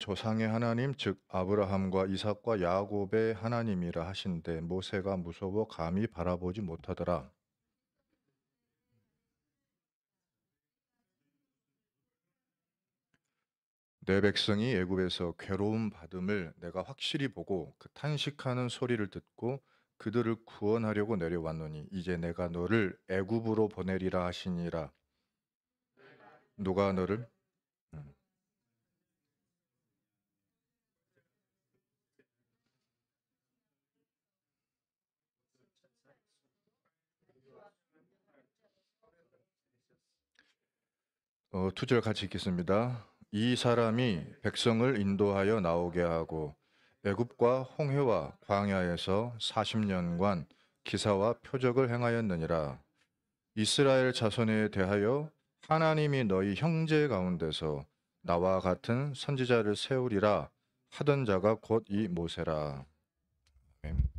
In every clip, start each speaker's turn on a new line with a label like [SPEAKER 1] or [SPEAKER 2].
[SPEAKER 1] 조상의 하나님 즉 아브라함과 이삭과 야곱의 하나님이라 하신데 모세가 무서워 감히 바라보지 못하더라. 내 백성이 애굽에서 괴로움 받음을 내가 확실히 보고 그 탄식하는 소리를 듣고 그들을 구원하려고 내려왔노니 이제 내가 너를 애굽으로 보내리라 하시니라. 누가 너를 음. 두 절 같이 읽겠습니다. 이 사람이 백성을 인도하여 나오게 하고 애굽과 홍해와 광야에서 40년간 기사와 표적을 행하였느니라. 이스라엘 자손에 대하여 하나님이 너희 형제 가운데서 나와 같은 선지자를 세우리라 하던 자가 곧 이 모세라. 아멘.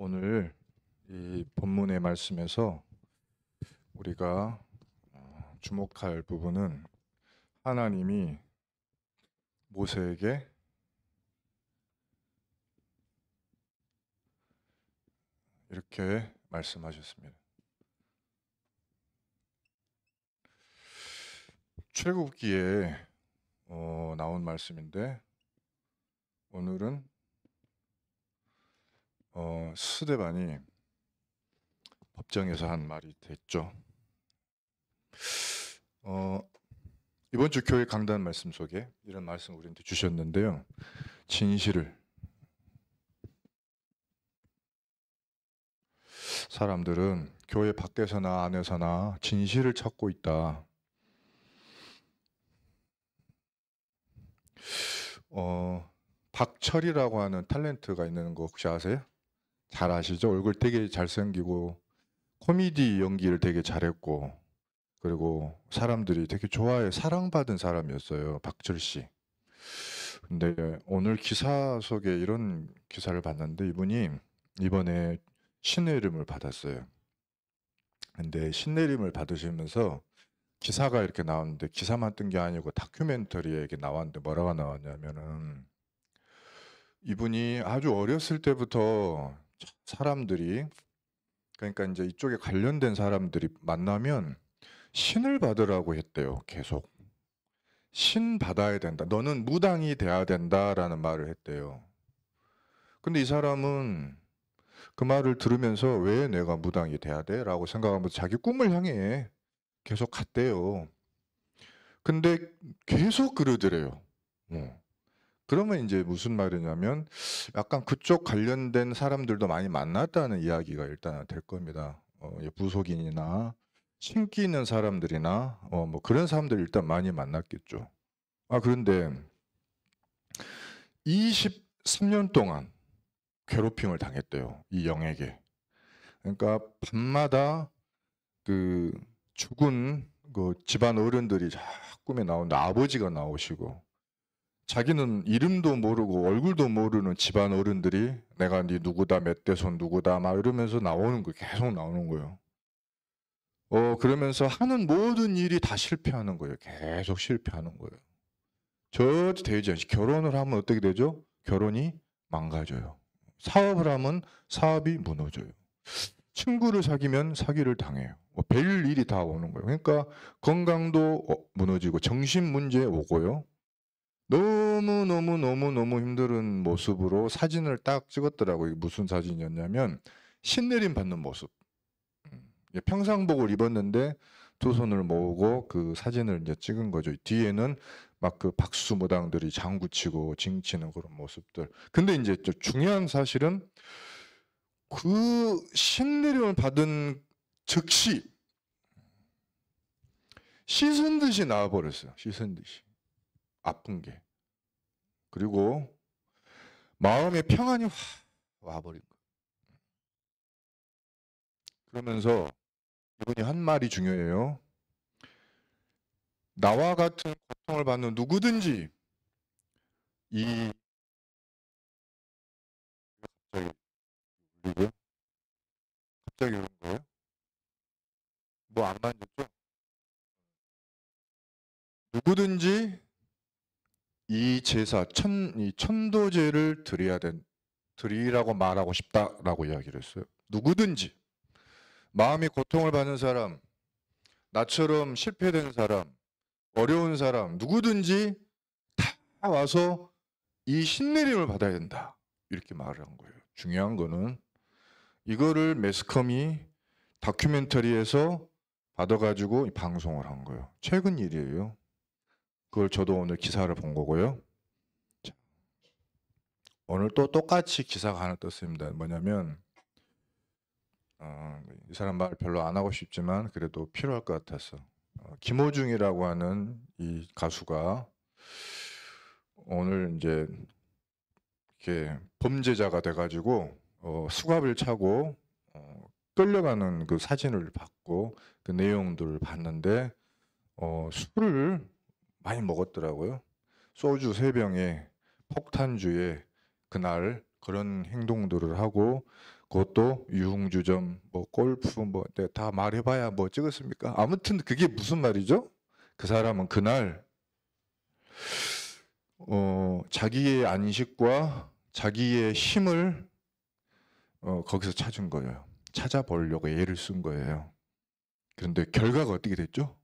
[SPEAKER 1] 오늘 이 본문의 말씀에서 우리가 주목할 부분은 하나님이 모세에게 이렇게 말씀하셨습니다. 출애굽기에 나온 말씀인데 오늘은 스데반이 법정에서 한 말이 됐죠. 이번 주 교회 강단 말씀 속에 이런 말씀 우리한테 주셨는데요. 진실을 사람들은 교회 밖에서나 안에서나 진실을 찾고 있다. 박철이라고 하는 탤런트가 있는 거 혹시 아세요? 잘 아시죠? 얼굴 되게 잘생기고 코미디 연기를 되게 잘했고 그리고 사람들이 되게 좋아해 사랑받은 사람이었어요. 박철 씨. 근데 오늘 기사 속에 이런 기사를 봤는데 이분이 이번에 신내림을 받았어요. 근데 신내림을 받으시면서 기사가 이렇게 나왔는데 기사만 뜬 게 아니고 다큐멘터리에 이렇게 나왔는데 뭐라고 나왔냐면은 이분이 아주 어렸을 때부터 사람들이 그러니까 이제 이쪽에 관련된 사람들이 만나면 신을 받으라고 했대요. 계속. 신 받아야 된다. 너는 무당이 돼야 된다라는 말을 했대요. 근데 이 사람은 그 말을 들으면서 왜 내가 무당이 돼야 돼? 라고 생각하면서 자기 꿈을 향해 계속 갔대요. 근데 계속 그러더래요. 그러면 이제 무슨 말이냐면 약간 그쪽 관련된 사람들도 많이 만났다는 이야기가 일단 될 겁니다. 부속인이나 신기 있는 사람들이나 뭐 그런 사람들 일단 많이 만났겠죠. 그런데 23년 동안 괴롭힘을 당했대요. 이 영에게. 그러니까 밤마다 그 죽은 그 집안 어른들이 꿈에 나오는데 아버지가 나오시고 자기는 이름도 모르고 얼굴도 모르는 집안 어른들이 내가 네 누구다 몇 대손 누구다 막 이러면서 나오는 거예요. 계속 나오는 거예요. 그러면서 하는 모든 일이 다 실패하는 거예요. 계속 실패하는 거예요. 저 되지 않지. 결혼을 하면 어떻게 되죠? 결혼이 망가져요. 사업을 하면 사업이 무너져요. 친구를 사귀면 사기를 당해요. 별 일이 다 오는 거예요. 그러니까 건강도 무너지고 정신 문제 오고요. 너무 힘든 모습으로 사진을 딱 찍었더라고요. 무슨 사진이었냐면 신내림 받는 모습. 평상복을 입었는데 두 손을 모으고 그 사진을 이제 찍은 거죠. 뒤에는 막 그 박수 무당들이 장구 치고 징 치는 그런 모습들. 근데 이제 좀 중요한 사실은 그 신내림을 받은 즉시 씻은 듯이 나와버렸어요. 씻은 듯이. 아픈 게. 그리고 마음의 평안이 확 와버린 거예요. 그러면서 이분이 한 말이 중요해요. 나와 같은 고통을 받는 누구든지 이 갑자기 울리고요. 갑자기 우는 거예요? 뭐 안 만졌죠? 누구든지 이 제사 이 천도제를 드리라고 말하고 싶다라고 이야기를 했어요. 누구든지 마음이 고통을 받는 사람, 나처럼 실패된 사람, 어려운 사람 누구든지 다 와서 이 신내림을 받아야 된다. 이렇게 말을 한 거예요. 중요한 거는 이거를 매스컴이 다큐멘터리에서 받아가지고 방송을 한 거예요. 최근 일이에요. 그걸 저도 오늘 기사를 본 거고요. 자, 오늘 또 똑같이 기사가 하나 떴습니다. 뭐냐면 이 사람 말 별로 안 하고 싶지만 그래도 필요할 것 같아서 김호중이라고 하는 이 가수가 오늘 이제 이렇게 범죄자가 돼가지고 수갑을 차고 끌려가는 그 사진을 봤고 그 내용들을 봤는데 술을 많이 먹었더라고요. 소주 3병에 폭탄주에 그날 그런 행동들을 하고 그것도 유흥주점, 뭐 골프, 뭐 다 말해봐야 뭐 찍었습니까? 아무튼 그게 무슨 말이죠? 그 사람은 그날 자기의 안식과 자기의 힘을 거기서 찾은 거예요. 찾아보려고 애를 쓴 거예요. 그런데 결과가 어떻게 됐죠?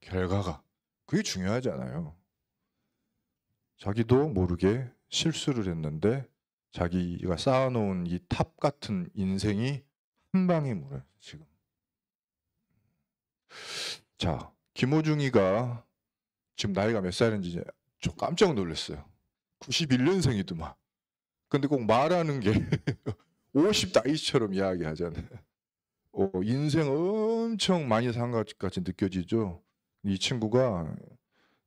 [SPEAKER 1] 결과가 그게 중요하잖아요. 자기도 모르게 실수를 했는데 자기가 쌓아놓은 이 탑 같은 인생이 한 방에 무너요 지금. 자, 김호중이가 지금 나이가 몇 살인지 저 깜짝 놀랐어요. 91년생이더만. 근데 꼭 말하는 게 50 나이처럼 이야기하잖아요. 인생 엄청 많이 산 것 같이 느껴지죠. 이 친구가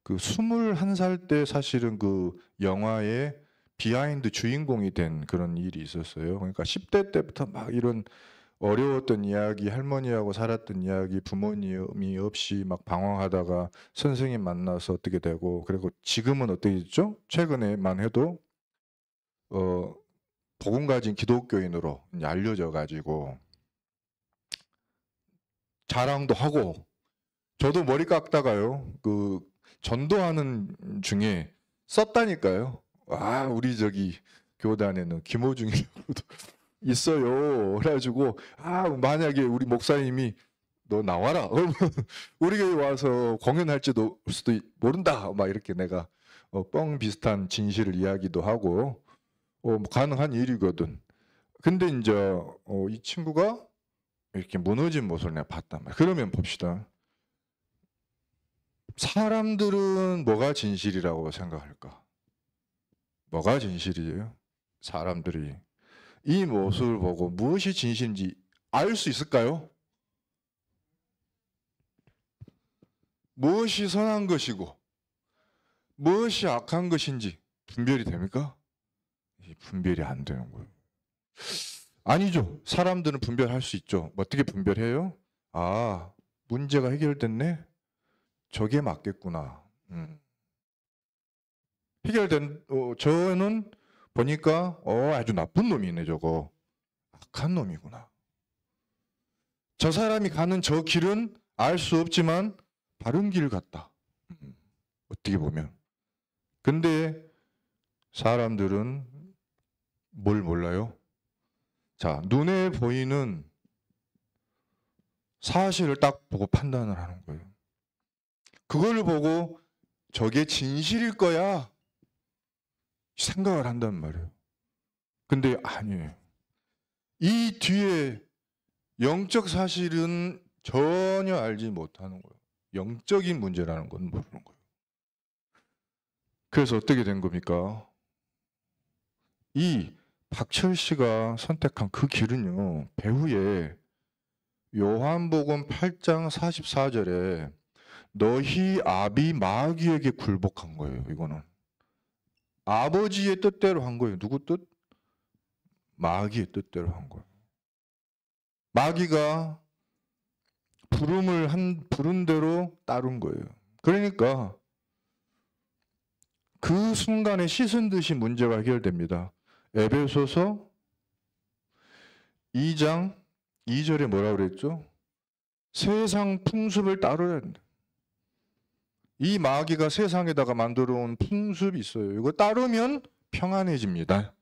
[SPEAKER 1] 그 21살 때 사실은 그 영화의 비하인드 주인공이 된 그런 일이 있었어요. 그러니까 10대 때부터 막 이런 어려웠던 이야기, 할머니하고 살았던 이야기, 부모님이 없이 막 방황하다가 선생님 만나서 어떻게 되고, 그리고 지금은 어떻게 됐죠? 최근에만 해도 복음 가진 기독교인으로 알려져 가지고 자랑도 하고, 저도 머리 깎다가요 그 전도하는 중에 썼다니까요. 아, 우리 저기 교단에는 김호중이라고도 있어요. 그래가지고 만약에 우리 목사님이 너 나와라. 우리 교회 와서 공연할지도 수도 모른다. 막 이렇게 내가 뻥 비슷한 진실을 이야기도 하고 가능한 일이거든. 근데 이제 이 친구가 이렇게 무너진 모습을 내가 봤단 말이야. 그러면 봅시다. 사람들은 뭐가 진실이라고 생각할까? 뭐가 진실이에요? 사람들이 이 모습을 보고 무엇이 진실인지 알 수 있을까요? 무엇이 선한 것이고 무엇이 악한 것인지 분별이 됩니까? 분별이 안 되는 거예요. 아니죠. 사람들은 분별할 수 있죠. 어떻게 분별해요? 아, 문제가 해결됐네? 저게 맞겠구나. 해결된 저는 보니까 아주 나쁜 놈이네 저거. 악한 놈이구나. 저 사람이 가는 저 길은 알 수 없지만 바른 길 같다. 어떻게 보면. 근데 사람들은 뭘 몰라요? 자, 눈에 보이는 사실을 딱 보고 판단을 하는 거예요. 그걸 보고 저게 진실일 거야 생각을 한단 말이에요. 근데 아니에요. 이 뒤에 영적 사실은 전혀 알지 못하는 거예요. 영적인 문제라는 건 모르는 거예요. 그래서 어떻게 된 겁니까? 이 박철 씨가 선택한 그 길은요, 배후에 요한복음 8장 44절에 너희 아비 마귀에게 굴복한 거예요. 이거는 아버지의 뜻대로 한 거예요. 누구 뜻? 마귀의 뜻대로 한 거예요. 마귀가 부른 대로 따른 거예요. 그러니까 그 순간에 씻은 듯이 문제가 해결됩니다. 에베소서 2장 2절에 뭐라고 그랬죠? 세상 풍습을 따르야 된다. 이 마귀가 세상에다가 만들어 온 풍습이 있어요. 이거 따르면 평안해집니다.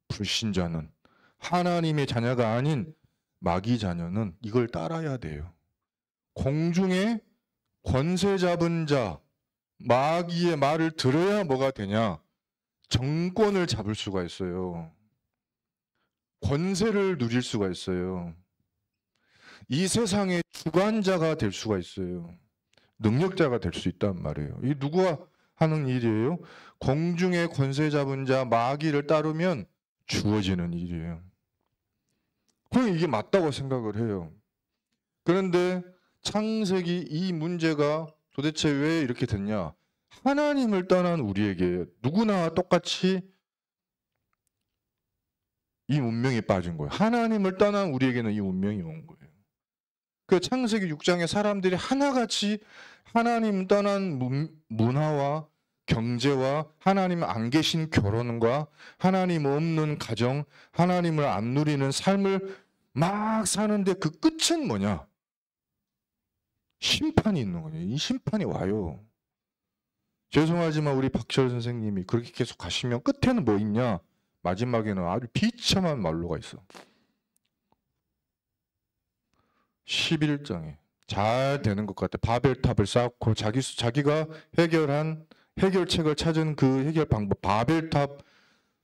[SPEAKER 1] 불신자는. 하나님의 자녀가 아닌 마귀 자녀는 이걸 따라야 돼요. 공중에 권세 잡은 자, 마귀의 말을 들어야 뭐가 되냐? 정권을 잡을 수가 있어요. 권세를 누릴 수가 있어요. 이 세상의 주관자가 될 수가 있어요. 능력자가 될 수 있단 말이에요. 이 누구가 하는 일이에요? 공중에 권세 잡은 자, 마귀를 따르면 주어지는 일이에요. 그럼 이게 맞다고 생각을 해요. 그런데 창세기 이 문제가 도대체 왜 이렇게 됐냐? 하나님을 떠난 우리에게 누구나 똑같이 이 운명에 빠진 거예요. 하나님을 떠난 우리에게는 이 운명이 온 거예요. 그 창세기 6장에 사람들이 하나같이 하나님 떠난 문화와 경제와 하나님 안 계신 결혼과 하나님 없는 가정, 하나님을 안 누리는 삶을 막 사는데 그 끝은 뭐냐? 심판이 있는 거예요. 이 심판이 와요. 죄송하지만 우리 박철 선생님이 그렇게 계속 가시면 끝에는 뭐 있냐? 마지막에는 아주 비참한 말로가 있어. 11장에 잘 되는 것 같아. 바벨탑을 쌓고 자기가 해결책을 찾은 그 해결 방법, 바벨탑,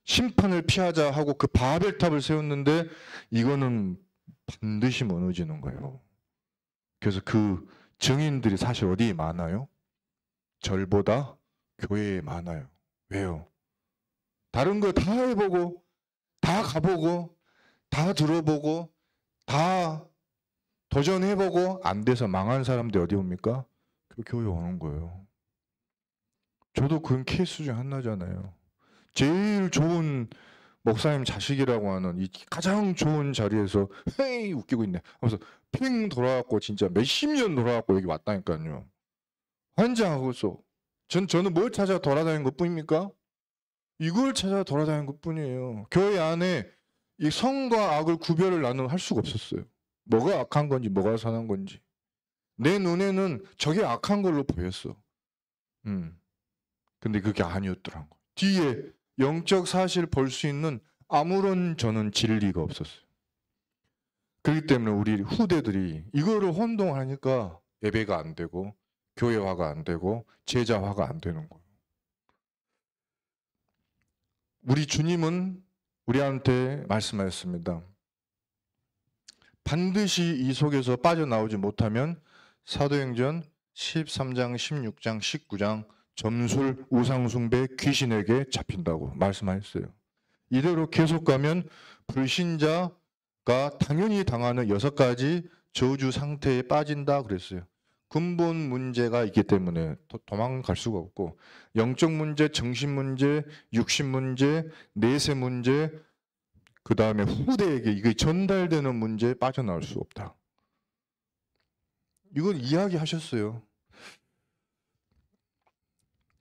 [SPEAKER 1] 심판을 피하자 하고 그 바벨탑을 세웠는데 이거는 반드시 무너지는 거예요. 그래서 그 증인들이 사실 어디에 많아요? 절보다 교회에 많아요. 왜요? 다른 거 다 해보고 다 가보고 다 들어보고 다 도전해보고 안 돼서 망한 사람들이 어디 옵니까? 그 교회 오는 거예요. 저도 그런 케이스 중 하나잖아요. 제일 좋은 목사님 자식이라고 하는 이 가장 좋은 자리에서 헤이 웃기고 있네 하면서 핑 돌아왔고 진짜 몇십 년 돌아왔고 여기 왔다니까요. 환장하고서 저는 뭘 찾아 돌아다니는 것 뿐입니까? 이걸 찾아 돌아다니는 것 뿐이에요. 교회 안에 이 성과 악을 구별을 나는 할 수가 없었어요. 뭐가 악한 건지 뭐가 선한 건지. 내 눈에는 저게 악한 걸로 보였어. 근데 그게 아니었더라고요. 뒤에 영적 사실 볼 수 있는 아무런 저는 진리가 없었어요. 그렇기 때문에 우리 후대들이 이거를 혼동하니까 예배가 안 되고 교회화가 안 되고 제자화가 안 되는 거예요. 우리 주님은 우리한테 말씀하셨습니다. 반드시 이 속에서 빠져나오지 못하면 사도행전 13장, 16장, 19장 점술, 우상숭배, 귀신에게 잡힌다고 말씀하셨어요. 이대로 계속 가면 불신자가 당연히 당하는 6가지 저주 상태에 빠진다 그랬어요. 근본 문제가 있기 때문에 도망갈 수가 없고 영적 문제, 정신 문제, 육신 문제, 내세 문제, 그 다음에 후대에게 이게 전달되는 문제에 빠져나올 수 없다. 이걸 이야기하셨어요.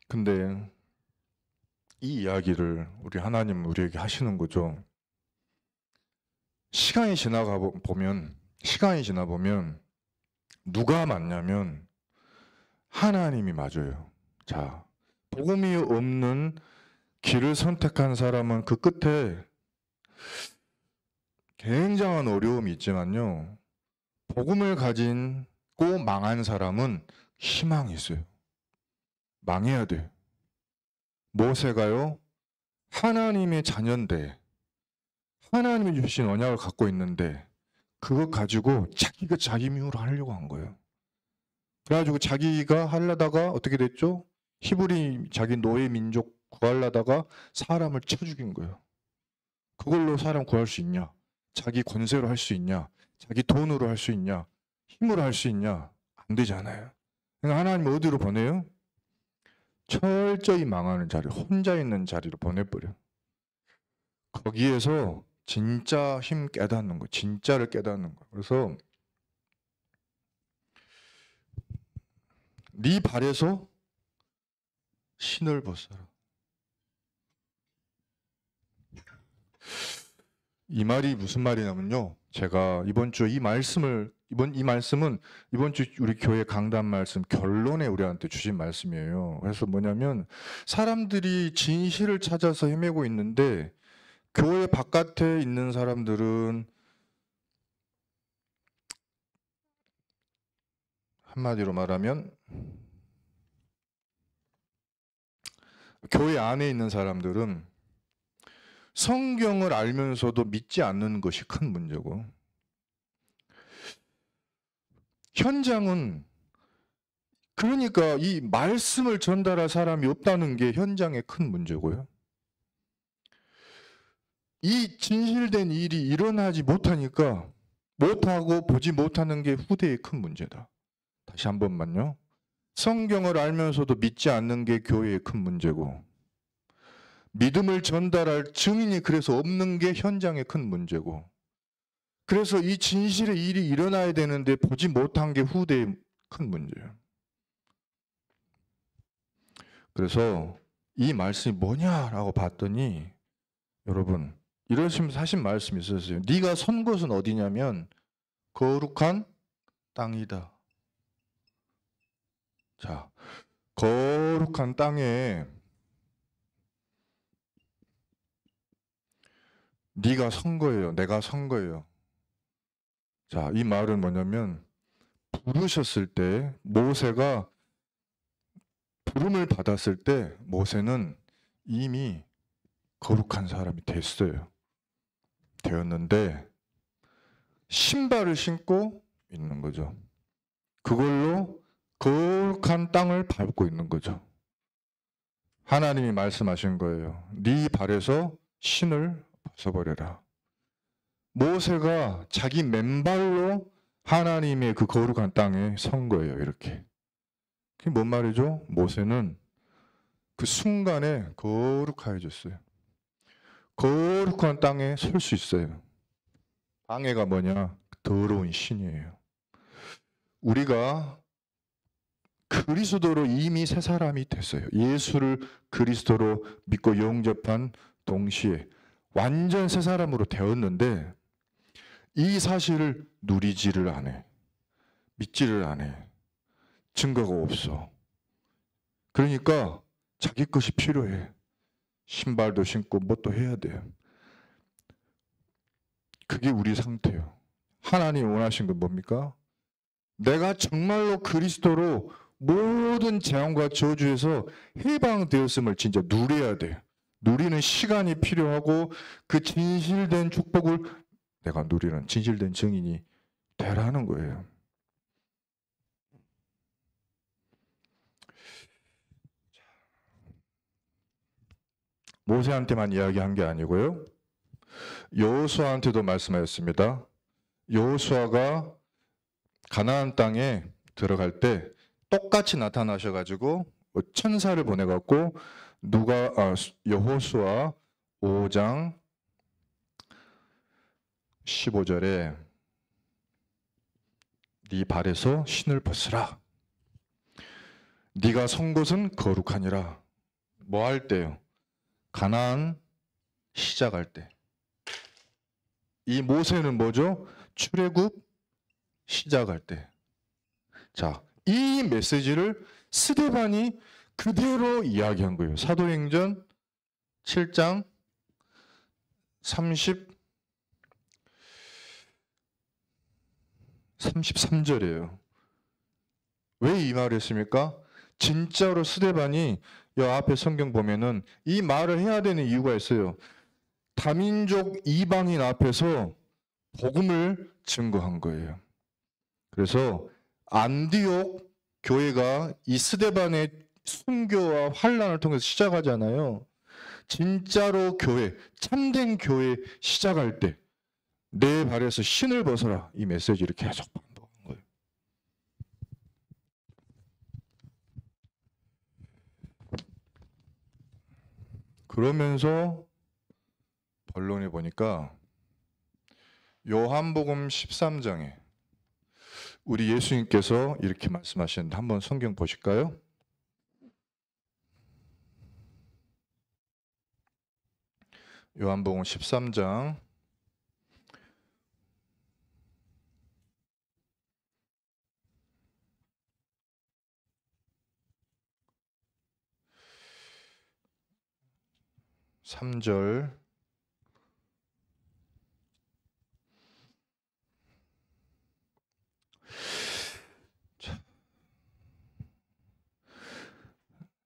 [SPEAKER 1] 근데 이 이야기를 우리 하나님은 우리에게 하시는 거죠. 시간이 지나 보면 누가 맞냐면 하나님이 맞아요. 자, 복음이 없는 길을 선택한 사람은 그 끝에 굉장한 어려움이 있지만요. 복음을 가진고 망한 사람은 희망이 있어요. 망해야 돼. 모세가요. 하나님의 자녀인데 하나님이 주신 언약을 갖고 있는데 그것 가지고 자기가 자기 미움으로 하려고 한 거예요. 그래가지고 자기가 하려다가 어떻게 됐죠? 히브리 자기 노예 민족 구하려다가 사람을 쳐 죽인 거예요. 그걸로 사람 구할 수 있냐? 자기 권세로 할 수 있냐? 자기 돈으로 할 수 있냐? 힘으로 할 수 있냐? 안 되잖아요. 하나님 어디로 보내요? 철저히 망하는 자리, 혼자 있는 자리로 보내버려. 거기에서 진짜 힘 깨닫는 거, 진짜를 깨닫는 거. 그래서 네 발에서 신을 벗어라. 이 말이 무슨 말이냐면요. 제가 이번 주 이번 이번 주 우리 교회 강단 말씀 결론에 우리한테 주신 말씀이에요. 그래서 뭐냐면 사람들이 진실을 찾아서 헤매고 있는데 교회 바깥에 있는 사람들은 한마디로 말하면 교회 안에 있는 사람들은 성경을 알면서도 믿지 않는 것이 큰 문제고, 현장은 그러니까 이 말씀을 전달할 사람이 없다는 게 현장의 큰 문제고요. 이 진실된 일이 일어나지 못하니까 못하고 보지 못하는 게 후대의 큰 문제다. 다시 한 번만요. 성경을 알면서도 믿지 않는 게 교회의 큰 문제고, 믿음을 전달할 증인이 그래서 없는 게 현장의 큰 문제고, 그래서 이 진실의 일이 일어나야 되는데 보지 못한 게 후대의 큰 문제예요. 그래서 이 말씀이 뭐냐라고 봤더니 여러분 이러시면서 하신 말씀이 있었어요. 네가 선 곳은 어디냐면 거룩한 땅이다. 자, 거룩한 땅에 네가 선 거예요. 내가 선 거예요. 자, 이 말은 뭐냐면 부르셨을 때 모세가 부름을 받았을 때 모세는 이미 거룩한 사람이 되었는데 신발을 신고 있는 거죠. 그걸로 거룩한 땅을 밟고 있는 거죠. 하나님이 말씀하신 거예요. 네 발에서 신을 벗어버려라. 모세가 자기 맨발로 하나님의 그 거룩한 땅에 선 거예요. 이렇게. 그게 뭔 말이죠? 모세는 그 순간에 거룩해졌어요. 거룩한 땅에 설 수 있어요. 방해가 뭐냐? 더러운 신이에요. 우리가 그리스도로 이미 새 사람이 됐어요. 예수를 그리스도로 믿고 영접한 동시에 완전 새 사람으로 되었는데 이 사실을 누리지를 않아. 믿지를 않아. 증거가 없어. 그러니까 자기 것이 필요해. 신발도 신고 뭣도 해야 돼요. 그게 우리 상태예요. 하나님이 원하신 건 뭡니까? 내가 정말로 그리스도로 모든 재앙과 저주에서 해방되었음을 진짜 누려야 돼. 누리는 시간이 필요하고 그 진실된 축복을 내가 누리는 진실된 증인이 되라는 거예요. 모세한테만 이야기한 게 아니고요. 여호수아한테도 말씀하셨습니다. 여호수아가 가나안 땅에 들어갈 때 똑같이 나타나셔가지고 천사를 보내갖고 여호수아 5장 15절에 네 발에서 신을 벗으라. 네가 선 곳은 거룩하니라. 뭐 할 때요? 가나안 시작할 때. 이 모세는 뭐죠? 출애굽 시작할 때. 자, 이 메시지를 스데반이 그대로 이야기한 거예요. 사도행전 7장 33절이에요. 왜 이 말을 했습니까? 진짜로 스데반이 이 앞에 성경 보면은 이 말을 해야 되는 이유가 있어요. 다민족 이방인 앞에서 복음을 증거한 거예요. 그래서 안디옥 교회가 이 스데반의 순교와 환란을 통해서 시작하잖아요. 진짜로 교회, 참된 교회 시작할 때 내 발에서 신을 벗어라. 이 메시지를 계속 반복한 거예요. 그러면서 본론에 보니까 요한복음 13장에 우리 예수님께서 이렇게 말씀하셨는데 한번 성경 보실까요? 요한복음 13장 3절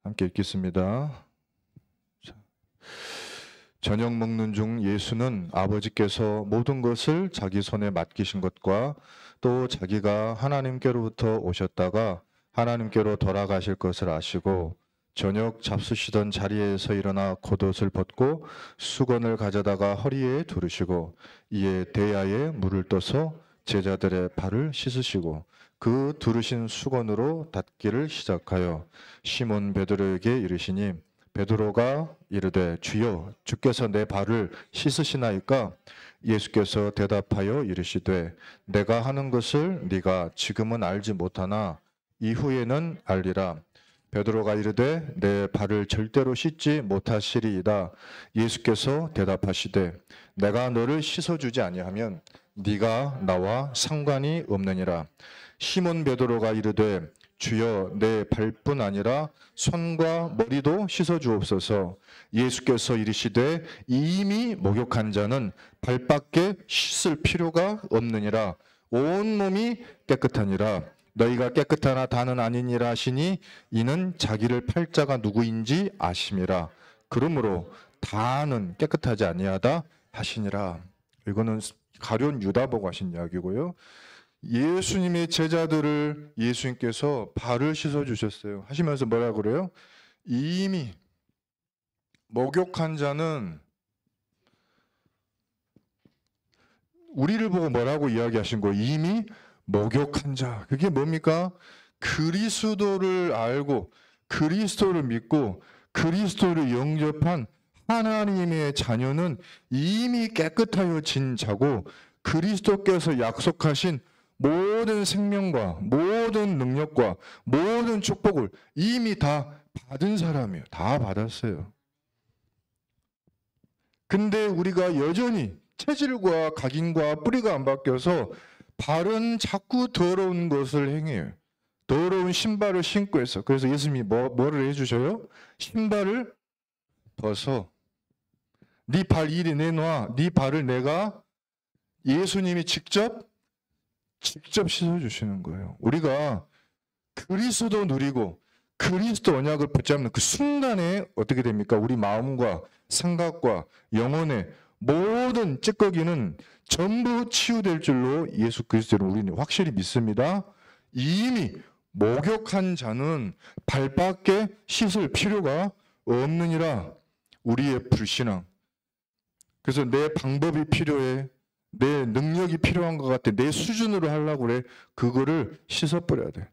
[SPEAKER 1] 함께 읽겠습니다. 저녁 먹는 중 예수는 아버지께서 모든 것을 자기 손에 맡기신 것과 또 자기가 하나님께로부터 오셨다가 하나님께로 돌아가실 것을 아시고 저녁 잡수시던 자리에서 일어나 겉옷을 벗고 수건을 가져다가 허리에 두르시고 이에 대야에 물을 떠서 제자들의 발을 씻으시고 그 두르신 수건으로 닦기를 시작하여 시몬 베드로에게 이르시니 베드로가 이르되 주여 주께서 내 발을 씻으시나이까? 예수께서 대답하여 이르시되 내가 하는 것을 네가 지금은 알지 못하나 이후에는 알리라. 베드로가 이르되 내 발을 절대로 씻지 못하시리이다. 예수께서 대답하시되 내가 너를 씻어주지 아니하면 네가 나와 상관이 없느니라. 시몬 베드로가 이르되 주여 내 발뿐 아니라 손과 머리도 씻어주옵소서. 예수께서 이르시되 이미 목욕한 자는 발밖에 씻을 필요가 없느니라. 온 몸이 깨끗하니라. 너희가 깨끗하나 다는 아니니라 하시니 이는 자기를 팔 자가 누구인지 아심이라. 그러므로 다는 깨끗하지 아니하다 하시니라. 이거는 가룟 유다 보고 하신 이야기고요. 예수님의 제자들을 예수님께서 발을 씻어주셨어요. 하시면서 뭐라 그래요? 이미 목욕한 자는 우리를 보고 뭐라고 이야기하신 거예요? 이미 목욕한 자. 그게 뭡니까? 그리스도를 알고 그리스도를 믿고 그리스도를 영접한 하나님의 자녀는 이미 깨끗하여진 자고 그리스도께서 약속하신 모든 생명과 모든 능력과 모든 축복을 이미 다 받은 사람이에요. 다 받았어요. 근데 우리가 여전히 체질과 각인과 뿌리가 안 바뀌어서 발은 자꾸 더러운 것을 행해요. 더러운 신발을 신고 있어. 그래서 예수님이 뭐를 해주셔요? 신발을 벗어. 네 발 이리 내놔. 네 발을 내가 예수님이 직접 씻어주시는 거예요. 우리가 그리스도 누리고 그리스도 언약을 붙잡는 그 순간에 어떻게 됩니까? 우리 마음과 생각과 영혼의 모든 찌꺼기는 전부 치유될 줄로 예수 그리스도를 우리는 확실히 믿습니다. 이미 목욕한 자는 발밖에 씻을 필요가 없느니라. 우리의 불신앙. 그래서 내 방법이 필요해. 내 능력이 필요한 것 같아. 내 수준으로 하려고 그래. 그거를 씻어버려야 돼.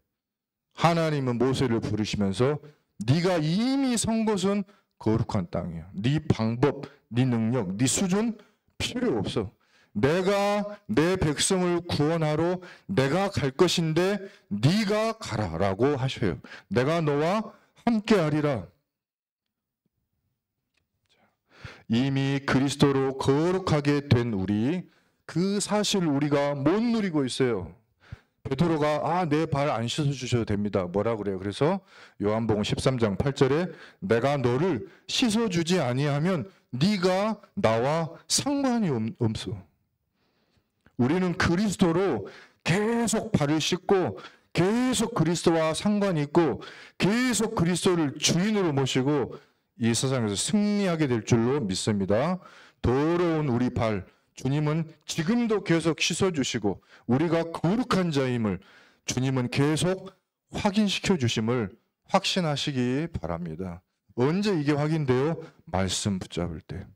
[SPEAKER 1] 하나님은 모세를 부르시면서 네가 이미 선 곳은 거룩한 땅이야. 네 방법, 네 능력, 네 수준 필요 없어. 내가 내 백성을 구원하러 내가 갈 것인데 네가 가라라고 하셔요. 내가 너와 함께하리라. 이미 그리스도로 거룩하게 된 우리, 그 사실을 우리가 못 누리고 있어요. 베드로가 내 발 안 씻어주셔도 됩니다. 뭐라 그래요? 그래서 요한복음 13장 8절에 내가 너를 씻어주지 아니하면 네가 나와 상관이 없어. 우리는 그리스도로 계속 발을 씻고 계속 그리스도와 상관이 있고 계속 그리스도를 주인으로 모시고 이 세상에서 승리하게 될 줄로 믿습니다. 더러운 우리 발, 주님은 지금도 계속 씻어주시고 우리가 거룩한 자임을 주님은 계속 확인시켜 주심을 확신하시기 바랍니다. 언제 이게 확인돼요? 말씀 붙잡을 때,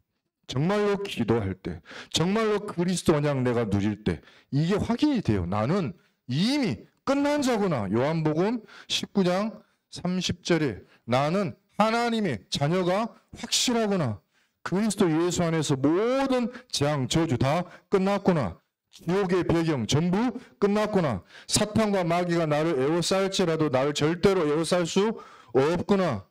[SPEAKER 1] 정말로 기도할 때, 정말로 그리스도 언약 내가 누릴 때 이게 확인이 돼요. 나는 이미 끝난 자구나. 요한복음 19장 30절에 나는 하나님의 자녀가 확실하구나. 그리스도 예수 안에서 모든 재앙, 저주 다 끝났구나. 지옥의 배경 전부 끝났구나. 사탄과 마귀가 나를 에워싸일지라도 나를 절대로 에워쌀 수 없구나.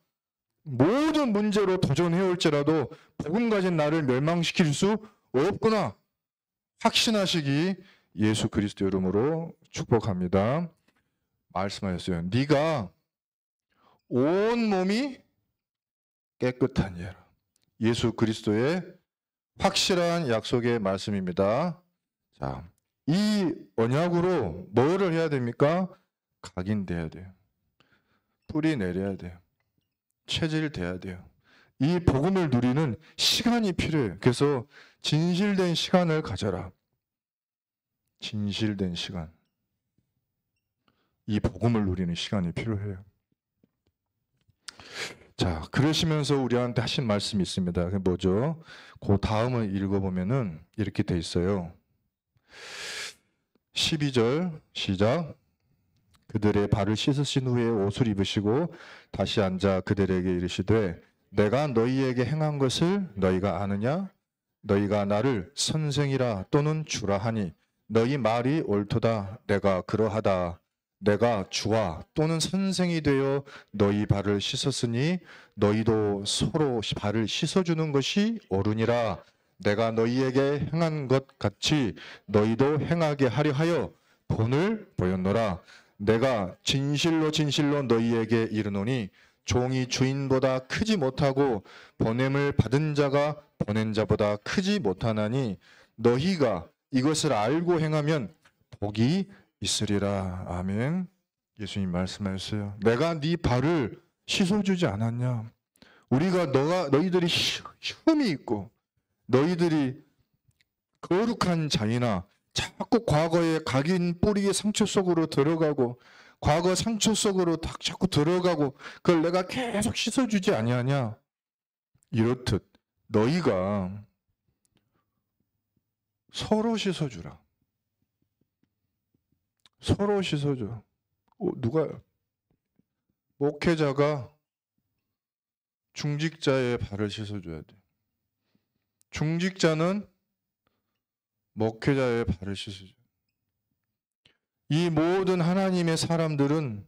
[SPEAKER 1] 모든 문제로 도전해올지라도 복음 가진 나를 멸망시킬 수 없구나. 확신하시기 예수 그리스도 이름으로 축복합니다. 말씀하셨어요. 네가 온 몸이 깨끗하니라. 예수 그리스도의 확실한 약속의 말씀입니다. 자, 이 언약으로 뭐를 해야 됩니까? 각인돼야 돼요. 뿌리 내려야 돼요. 체질돼야 돼요. 이 복음을 누리는 시간이 필요해요. 그래서 진실된 시간을 가져라. 진실된 시간. 이 복음을 누리는 시간이 필요해요. 자, 그러시면서 우리한테 하신 말씀이 있습니다. 그게 뭐죠? 그 다음을 읽어보면은 이렇게 돼 있어요. 12절 시작. 그들의 발을 씻으신 후에 옷을 입으시고 다시 앉아 그들에게 이르시되 내가 너희에게 행한 것을 너희가 아느냐? 너희가 나를 선생이라 또는 주라 하니 너희 말이 옳도다. 내가 그러하다. 내가 주와 또는 선생이 되어 너희 발을 씻었으니 너희도 서로 발을 씻어주는 것이 옳으니라. 내가 너희에게 행한 것 같이 너희도 행하게 하려 하여 본을 보였노라. 내가 진실로 진실로 너희에게 이르노니 종이 주인보다 크지 못하고 보냄을 받은 자가 보낸 자보다 크지 못하나니 너희가 이것을 알고 행하면 복이 있으리라. 아멘. 예수님 말씀하셨어요. 내가 네 발을 씻어주지 않았냐? 우리가 너희들이 흠이 있고 너희들이 거룩한 자이나 자꾸 과거의 각인 뿌리의 상처 속으로 들어가고 과거 상처 속으로 자꾸 들어가고 그걸 내가 계속 씻어주지 아니하냐? 이렇듯 너희가 서로 씻어주라. 서로 씻어줘. 누가 목회자가 중직자의 발을 씻어줘야 돼. 중직자는 목회자의 발을 씻어줘. 이 모든 하나님의 사람들은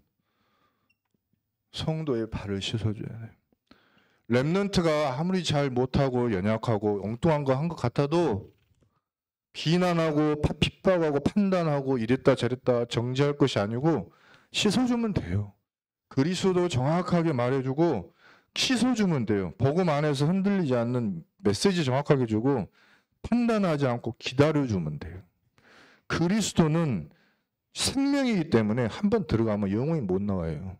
[SPEAKER 1] 성도의 발을 씻어줘야 돼. 렘넌트가 아무리 잘 못하고 연약하고 엉뚱한 거 한 것 같아도 비난하고 핍박하고 판단하고 이랬다 저랬다 정지할 것이 아니고 씻어주면 돼요. 그리스도 정확하게 말해주고 씻어주면 돼요. 복음 안에서 흔들리지 않는 메시지 정확하게 주고 판단하지 않고 기다려주면 돼요. 그리스도는 생명이기 때문에 한번 들어가면 영원히 못 나와요.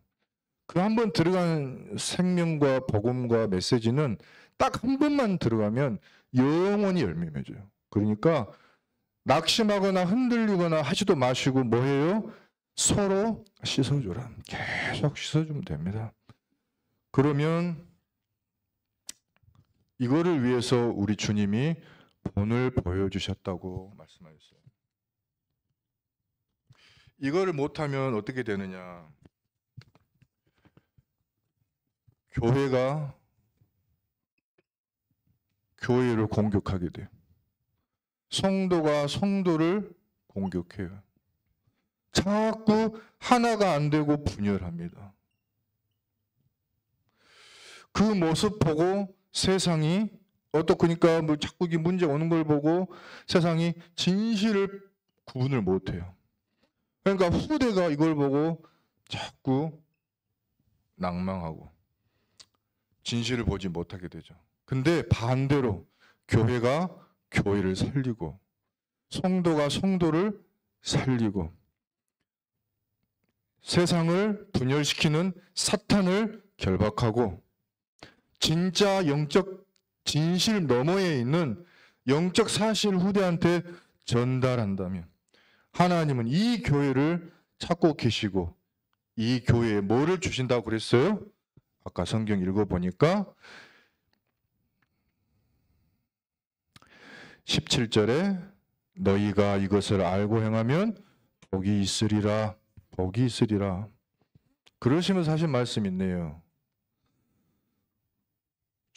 [SPEAKER 1] 그 한 번 들어간 생명과 복음과 메시지는 딱 한 번만 들어가면 영원히 열매 맺어요. 그러니까 낙심하거나 흔들리거나 하지도 마시고 뭐해요? 서로 씻어줘라. 계속 씻어주면 됩니다. 그러면 이거를 위해서 우리 주님이 본을 보여주셨다고 말씀하셨어요. 이거를 못하면 어떻게 되느냐? 교회가 교회를 공격하게 돼요. 성도가 성도를 공격해요. 자꾸 하나가 안 되고 분열합니다. 그 모습 보고 세상이 그러니까 뭐 자꾸 이 문제 오는 걸 보고 세상이 진실을 구분을 못해요. 그러니까 후대가 이걸 보고 자꾸 낭망하고 진실을 보지 못하게 되죠. 근데 반대로 교회가 교회를 살리고 성도가 성도를 살리고 세상을 분열시키는 사탄을 결박하고 진짜 영적 진실 너머에 있는 영적 사실 후대한테 전달한다면 하나님은 이 교회를 찾고 계시고 이 교회에 뭐를 주신다고 그랬어요? 아까 성경 읽어보니까 17절에 너희가 이것을 알고 행하면 복이 있으리라. 복이 있으리라. 그러시면서 하신 말씀이 있네요.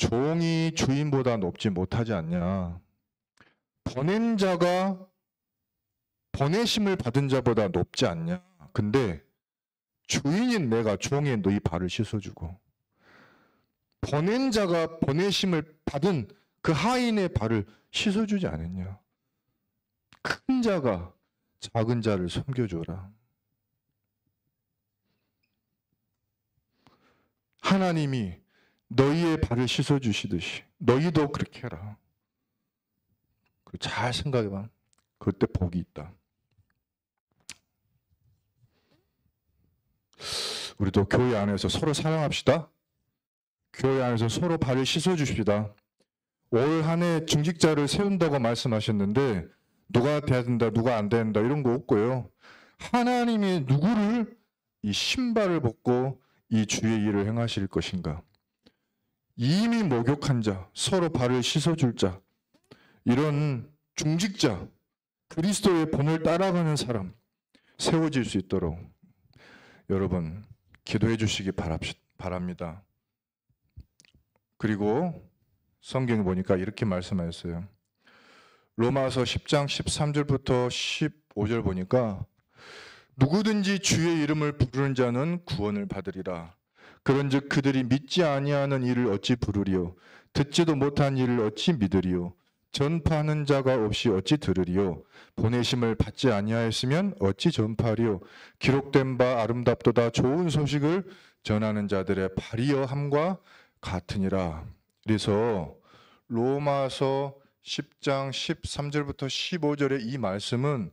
[SPEAKER 1] 종이 주인보다 높지 못하지 않냐. 보낸 자가 보내심을 받은 자보다 높지 않냐. 근데 주인인 내가 종의 너희 발을 씻어주고 보낸 자가 보내심을 받은 그 하인의 발을 씻어주지 않았냐. 큰 자가 작은 자를 섬겨줘라. 하나님이 너희의 발을 씻어주시듯이 너희도 그렇게 해라. 잘 생각해봐. 그때 복이 있다. 우리도 교회 안에서 서로 사랑합시다. 교회 안에서 서로 발을 씻어주십시다. 올 한 해 중직자를 세운다고 말씀하셨는데 누가 돼야 된다, 누가 안 된다 이런 거 없고요. 하나님이 누구를 이 신발을 벗고 이 주의 일을 행하실 것인가. 이미 목욕한 자, 서로 발을 씻어줄 자, 이런 중직자, 그리스도의 본을 따라가는 사람 세워질 수 있도록 여러분 기도해 주시기 바랍니다. 그리고 성경에 보니까 이렇게 말씀하셨어요. 로마서 10장 13절부터 15절 보니까 누구든지 주의 이름을 부르는 자는 구원을 받으리라. 그런즉 그들이 믿지 아니하는 일을 어찌 부르리요? 듣지도 못한 일을 어찌 믿으리요? 전파하는 자가 없이 어찌 들으리요? 보내심을 받지 아니하였으면 어찌 전파하리요? 기록된 바 아름답도다 좋은 소식을 전하는 자들의 발이여 함과 같으니라. 그래서 로마서 10장 13절부터 15절의 이 말씀은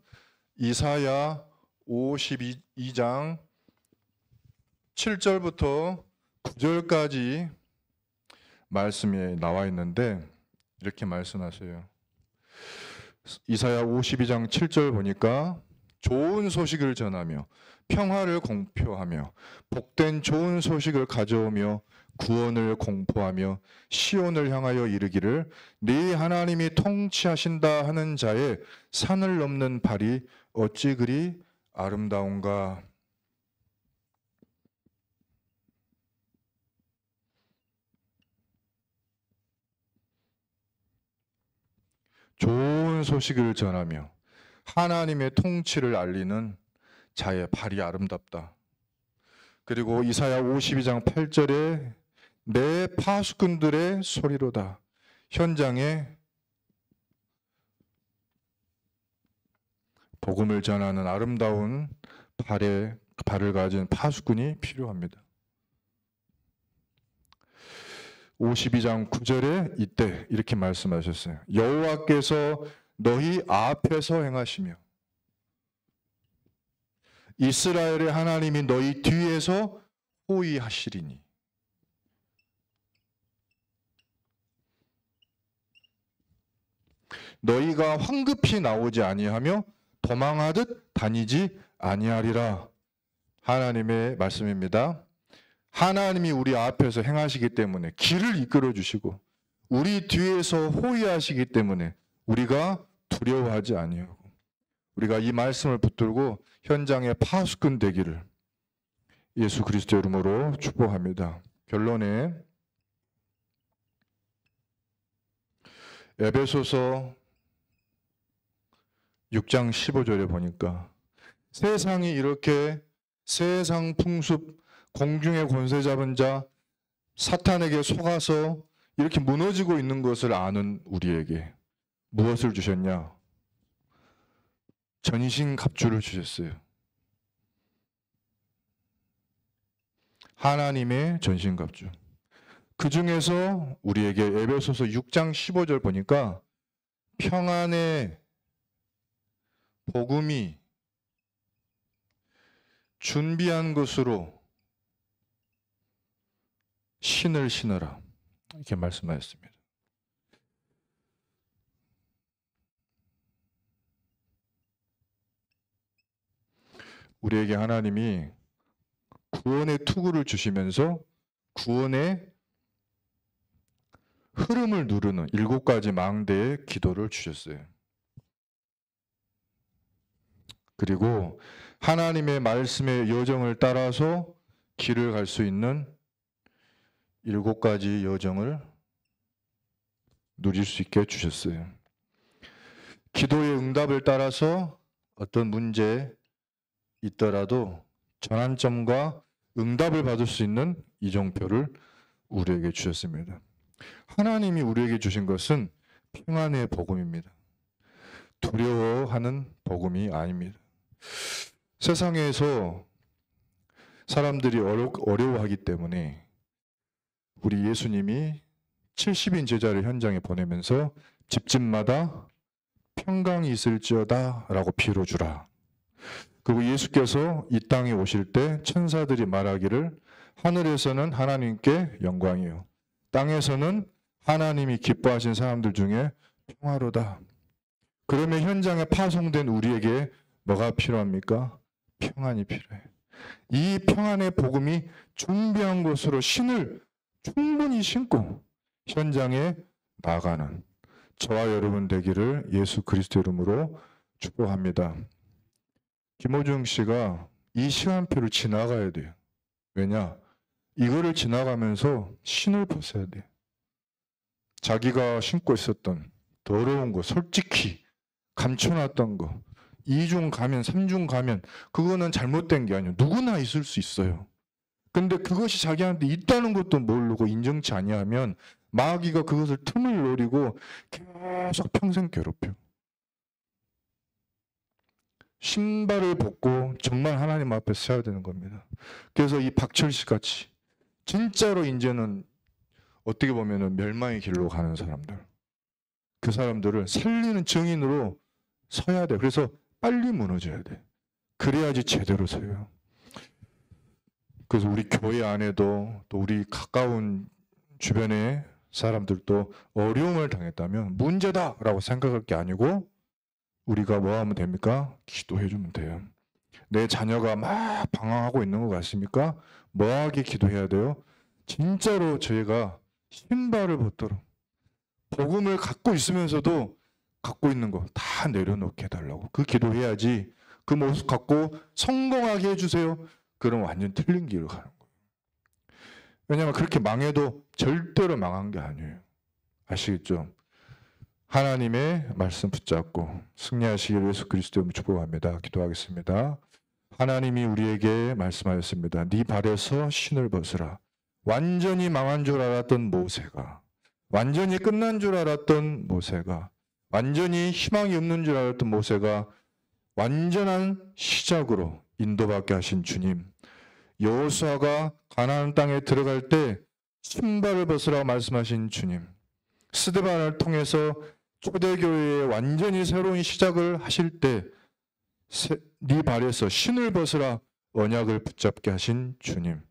[SPEAKER 1] 이사야 52장 7절부터 9절까지 말씀에 나와 있는데 이렇게 말씀하세요. 이사야 52장 7절 보니까 좋은 소식을 전하며 평화를 공표하며 복된 좋은 소식을 가져오며 구원을 공포하며 시온을 향하여 이르기를 네 하나님이 통치하신다 하는 자의 산을 넘는 발이 어찌 그리 아름다운가. 좋은 소식을 전하며 하나님의 통치를 알리는 자의 발이 아름답다. 그리고 이사야 52장 8절에 내 파수꾼들의 소리로다. 현장에 복음을 전하는 아름다운 발을 가진 파수꾼이 필요합니다. 52장 9절에 이때 이렇게 말씀하셨어요. 여호와께서 너희 앞에서 행하시며 이스라엘의 하나님이 너희 뒤에서 호위하시리니. 너희가 황급히 나오지 아니하며 도망하듯 다니지 아니하리라. 하나님의 말씀입니다. 하나님이 우리 앞에서 행하시기 때문에 길을 이끌어 주시고 우리 뒤에서 호위하시기 때문에 우리가 두려워하지 아니하고 우리가 이 말씀을 붙들고 현장의 파수꾼 되기를 예수 그리스도 이름으로 축복합니다. 결론에 에베소서 6장 15절에 보니까 세상이 이렇게 세상 풍습 공중의 권세 잡은 자 사탄에게 속아서 이렇게 무너지고 있는 것을 아는 우리에게 무엇을 주셨냐? 전신갑주를 주셨어요. 하나님의 전신갑주. 그 중에서 우리에게 에베소서 6장 15절 보니까 평안의 복음이 준비한 것으로 신을 신으라 이렇게 말씀하셨습니다. 우리에게 하나님이 구원의 투구를 주시면서 구원의 흐름을 누르는 7가지 망대의 기도를 주셨어요. 그리고 하나님의 말씀의 여정을 따라서 길을 갈 수 있는 7가지 여정을 누릴 수 있게 해주셨어요. 기도의 응답을 따라서 어떤 문제에 있더라도 전환점과 응답을 받을 수 있는 이정표를 우리에게 주셨습니다. 하나님이 우리에게 주신 것은 평안의 복음입니다. 두려워하는 복음이 아닙니다. 세상에서 사람들이 어려워하기 때문에 우리 예수님이 70인 제자를 현장에 보내면서 집집마다 평강이 있을지어다 라고 빌어주라. 그리고 예수께서 이 땅에 오실 때 천사들이 말하기를 하늘에서는 하나님께 영광이요 땅에서는 하나님이 기뻐하신 사람들 중에 평화로다. 그러면 현장에 파송된 우리에게 뭐가 필요합니까? 평안이 필요해. 이 평안의 복음이 준비한 것으로 신을 충분히 신고 현장에 나가는 저와 여러분 되기를 예수 그리스도 이름으로 축복합니다. 김호중 씨가 이 시간표를 지나가야 돼요. 왜냐? 이거를 지나가면서 신을 벗어야 돼요. 자기가 신고 있었던 더러운 거, 솔직히 감춰놨던 거, 2중 가면, 3중 가면 그거는 잘못된 게 아니에요. 누구나 있을 수 있어요. 근데 그것이 자기한테 있다는 것도 모르고 인정치 아니하면 마귀가 그것을 틈을 노리고 계속 평생 괴롭혀. 신발을 벗고 정말 하나님 앞에 서야 되는 겁니다. 그래서 이 박철씨 같이 진짜로 이제는 어떻게 보면 멸망의 길로 가는 사람들, 그 사람들을 살리는 증인으로 서야 돼. 그래서 빨리 무너져야 돼. 그래야지 제대로 서요. 그래서 우리 교회 안에도 또 우리 가까운 주변의 사람들도 어려움을 당했다면 문제다라고 생각할 게 아니고 우리가 뭐 하면 됩니까? 기도해 주면 돼요. 내 자녀가 막 방황하고 있는 것 같습니까? 뭐하게 기도해야 돼요? 진짜로 저희가 신발을 벗도록 복음을 갖고 있으면서도 갖고 있는 거 다 내려놓게 해달라고 그 기도해야지. 그 모습 갖고 성공하게 해주세요. 그럼 완전 틀린 길을 가는 거예요. 왜냐하면 그렇게 망해도 절대로 망한 게 아니에요. 아시겠죠? 하나님의 말씀 붙잡고 승리하시기를 예수 그리스도로 축복합니다. 기도하겠습니다. 하나님이 우리에게 말씀하였습니다. 네 발에서 신을 벗으라. 완전히 망한 줄 알았던 모세가, 완전히 끝난 줄 알았던 모세가, 완전히 희망이 없는 줄 알았던 모세가 완전한 시작으로 인도받게 하신 주님, 여호수아가 가나안 땅에 들어갈 때 신발을 벗으라고 말씀하신 주님, 스데반을 통해서 초대교회에 완전히 새로운 시작을 하실 때 네 발에서 신을 벗으라 언약을 붙잡게 하신 주님,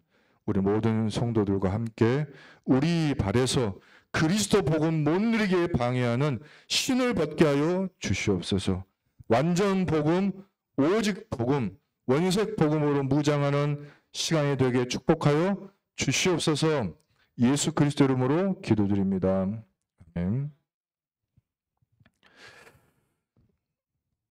[SPEAKER 1] 우리 모든 성도들과 함께 우리 발에서 그리스도 복음 못 누리게 방해하는 신을 벗게 하여 주시옵소서. 완전 복음, 오직 복음, 원색 복음으로 무장하는 시간이 되게 축복하여 주시옵소서. 예수 그리스도 이름으로 기도드립니다. 아멘.